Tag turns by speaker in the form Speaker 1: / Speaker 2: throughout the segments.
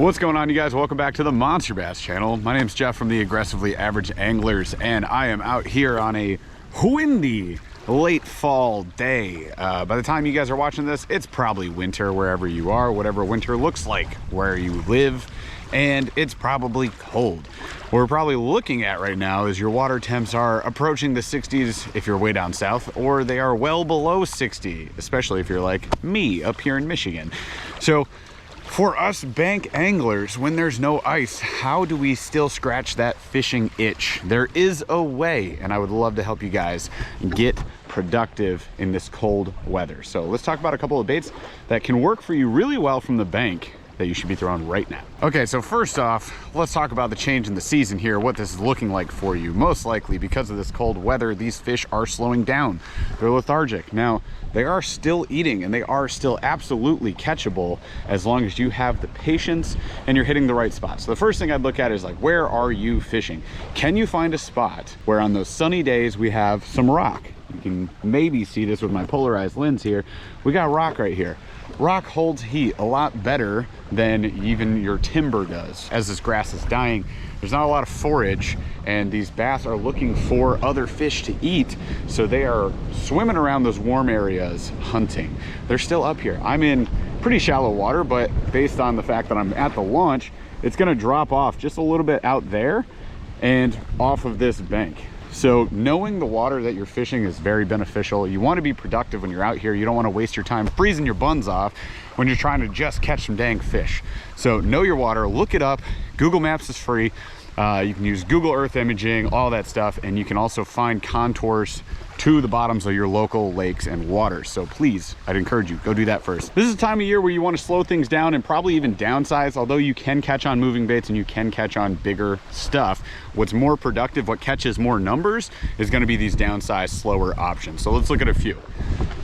Speaker 1: What's going on, you guys? Welcome back to the Monster Bass channel. My name's Jeff from the Aggressively Average Anglers, and I am out here on a windy late fall day. By the time you guys are watching this, it's probably winter wherever you are, whatever winter looks like where you live, and it's probably cold. What we're probably looking at right now is your water temps are approaching the 60s if you're way down south, or they are well below 60, especially if you're like me up here in Michigan. So for us bank anglers, when there's no ice, how do we still scratch that fishing itch? There is a way, and I would love to help you guys get productive in this cold weather. So let's talk about a couple of baits that can work for you really well from the bank that you should be throwing right now. Okay, so first off, let's talk about the change in the season here, what this is looking like for you. Most likely, because of this cold weather, these fish are slowing down. They're lethargic. Now, they are still eating and they are still absolutely catchable as long as you have the patience and you're hitting the right spots. So the first thing I'd look at is like, where are you fishing? Can you find a spot where on those sunny days we have some rock? You can maybe see this with my polarized lens here. We got rock right here. Rock holds heat a lot better than even your timber does. As this grass is dying, there's not a lot of forage, and these bass are looking for other fish to eat, so they are swimming around those warm areas hunting. They're still up here. I'm in pretty shallow water, but based on the fact that I'm at the launch, it's gonna drop off just a little bit out there and off of this bank. So knowing the water that you're fishing is very beneficial. You want to be productive when you're out here. You don't want to waste your time freezing your buns off when you're trying to just catch some dang fish. So know your water, look it up. Google Maps is free. You can use Google Earth imaging, all that stuff, and you can also find contours to the bottoms of your local lakes and waters. So please, I'd encourage you, go do that first. This is a time of year where you want to slow things down and probably even downsize, although you can catch on moving baits and you can catch on bigger stuff. What's more productive, what catches more numbers, is going to be these downsized, slower options. So let's look at a few.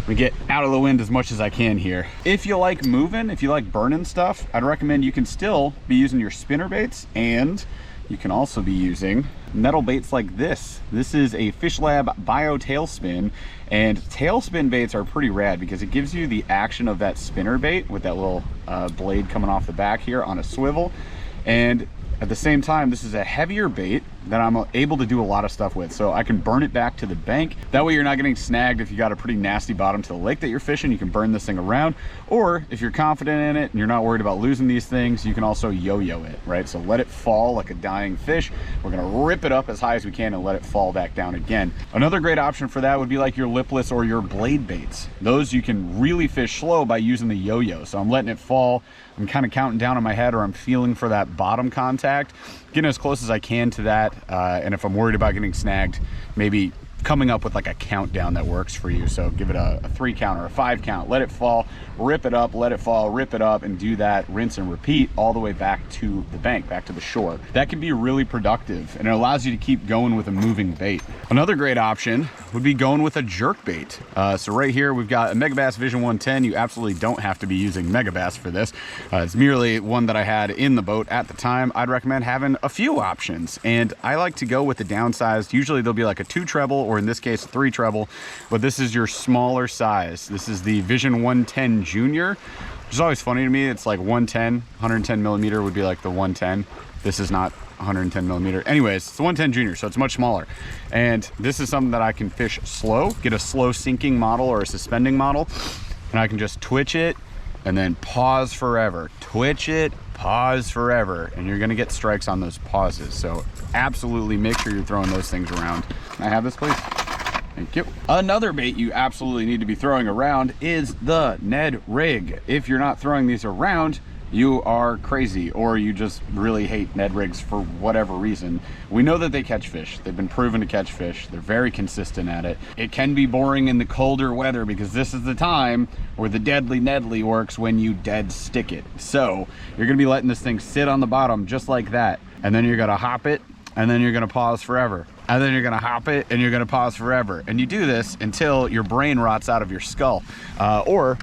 Speaker 1: Let me get out of the wind as much as I can here. If you like moving, if you like burning stuff, I'd recommend you can still be using your spinner baits, and you can also be using metal baits like this. This is a Fish Lab Bio Tailspin, and tailspin baits are pretty rad because it gives you the action of that spinner bait with that little blade coming off the back here on a swivel. And at the same time, this is a heavier bait that I'm able to do a lot of stuff with. So I can burn it back to the bank. That way you're not getting snagged if you got a pretty nasty bottom to the lake that you're fishing. You can burn this thing around. Or if you're confident in it and you're not worried about losing these things, you can also yo-yo it, right? So let it fall like a dying fish. We're gonna rip it up as high as we can and let it fall back down again. Another great option for that would be like your lipless or your blade baits. Those you can really fish slow by using the yo-yo. So I'm letting it fall. I'm kind of counting down in my head, or I'm feeling for that bottom contact, getting as close as I can to that. And if I'm worried about getting snagged, maybe coming up with like a countdown that works for you. So give it a 3 count or a 5 count, let it fall, rip it up, let it fall, rip it up, and do that, rinse and repeat all the way back to the bank, back to the shore. That can be really productive, and it allows you to keep going with a moving bait. Another great option would be going with a jerk bait. So right here, we've got a Megabass Vision 110. You absolutely don't have to be using Megabass for this. It's merely one that I had in the boat at the time. I'd recommend having a few options, and I like to go with the downsized. Usually there'll be like a 2 treble, or in this case, a 3 treble, but this is your smaller size. This is the Vision 110 Junior, which is always funny to me. It's like 110 millimeter would be like the 110. This is not 110 millimeter. Anyways, it's the 110 Junior, so it's much smaller. And this is something that I can fish slow, get a slow sinking model or a suspending model, and I can just twitch it and then pause forever. Twitch it, pause forever, and you're gonna get strikes on those pauses. So absolutely make sure you're throwing those things around. Can I have this, please? Thank you. Another bait you absolutely need to be throwing around is the Ned rig. If you're not throwing these around, you are crazy, or you just really hate Ned rigs for whatever reason. We know that they catch fish. They've been proven to catch fish. They're very consistent at it. It can be boring in the colder weather because this is the time where the deadly Nedley works, when you dead stick it. So you're gonna be letting this thing sit on the bottom just like that, and then you're gonna hop it, and then you're gonna pause forever. And then you're gonna hop it, and you're gonna pause forever. And you do this until your brain rots out of your skull, or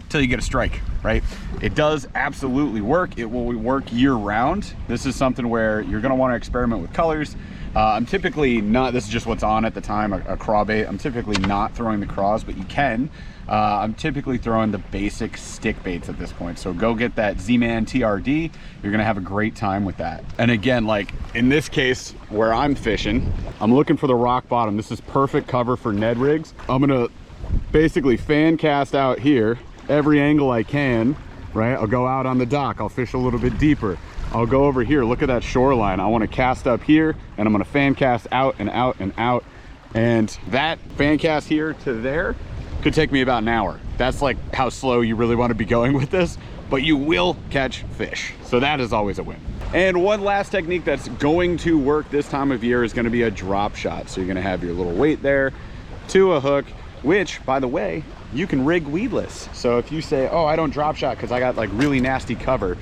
Speaker 1: till you get a strike, right? It does absolutely work. It will work year round. This is something where you're gonna wanna experiment with colors. I'm typically not, this is just what's on at the time, a crawbait. I'm typically not throwing the craws, but you can. I'm typically throwing the basic stick baits at this point. So go get that Z-Man TRD. You're gonna have a great time with that. And again, like in this case where I'm fishing, I'm looking for the rock bottom. This is perfect cover for Ned rigs. I'm gonna basically fan cast out here every angle I can, right? I'll go out on the dock, I'll fish a little bit deeper. I'll go over here, look at that shoreline. I wanna cast up here and I'm gonna fan cast out and out and out. And that fan cast here to there could take me about an hour. That's like how slow you really wanna be going with this, but you will catch fish. So that is always a win. And one last technique that's going to work this time of year is gonna be a drop shot. So you're gonna have your little weight there to a hook, which, by the way, you can rig weedless. So if you say, oh, I don't drop shot because I got like really nasty cover,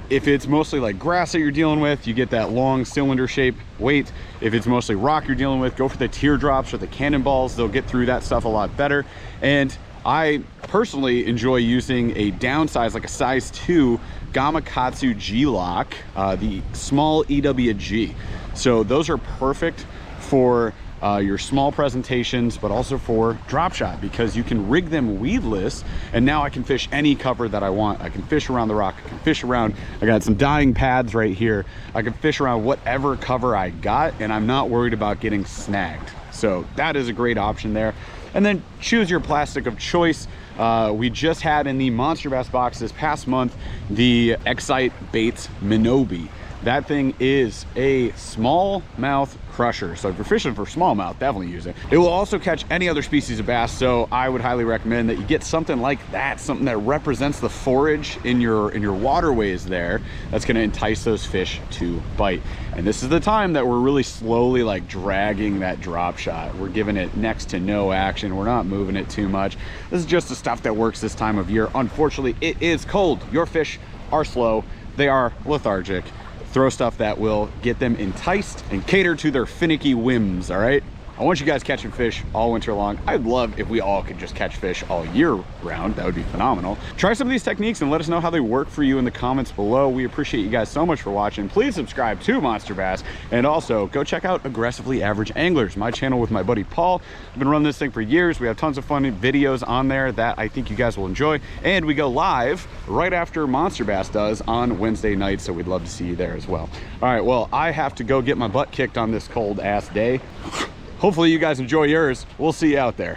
Speaker 1: if it's mostly like grass that you're dealing with, you get that long cylinder shape weight. If it's mostly rock you're dealing with, go for the teardrops or the cannonballs. They'll get through that stuff a lot better. And I personally enjoy using a downsize, like a size 2 Gamakatsu G-Lock, the small EWG. So those are perfect for your small presentations, but also for drop shot, because you can rig them weedless, and now I can fish any cover that I want. I can fish around the rock, I can fish around, I got some dying pads right here, I can fish around whatever cover I got, and I'm not worried about getting snagged. So that is a great option there. And then choose your plastic of choice. We just had in the Monster Bass box this past month the Excite Baits Minobi. That thing is a smallmouth crusher. So if you're fishing for smallmouth, definitely use it. It will also catch any other species of bass. So I would highly recommend that you get something like that, something that represents the forage in your waterways there. That's gonna entice those fish to bite. And this is the time that we're really slowly like dragging that drop shot. We're giving it next to no action. We're not moving it too much. This is just the stuff that works this time of year. Unfortunately, it is cold. Your fish are slow. They are lethargic. Throw stuff that will get them enticed and cater to their finicky whims, all right? I want you guys catching fish all winter long. I'd love if we all could just catch fish all year round. That would be phenomenal. Try some of these techniques and let us know how they work for you in the comments below. We appreciate you guys so much for watching. Please subscribe to Monster Bass, and also go check out Aggressively Average Anglers, my channel with my buddy Paul. I've been running this thing for years. We have tons of fun videos on there that I think you guys will enjoy. And we go live right after Monster Bass does on Wednesday night, so we'd love to see you there as well. All right, well, I have to go get my butt kicked on this cold ass day. Hopefully you guys enjoy yours. We'll see you out there.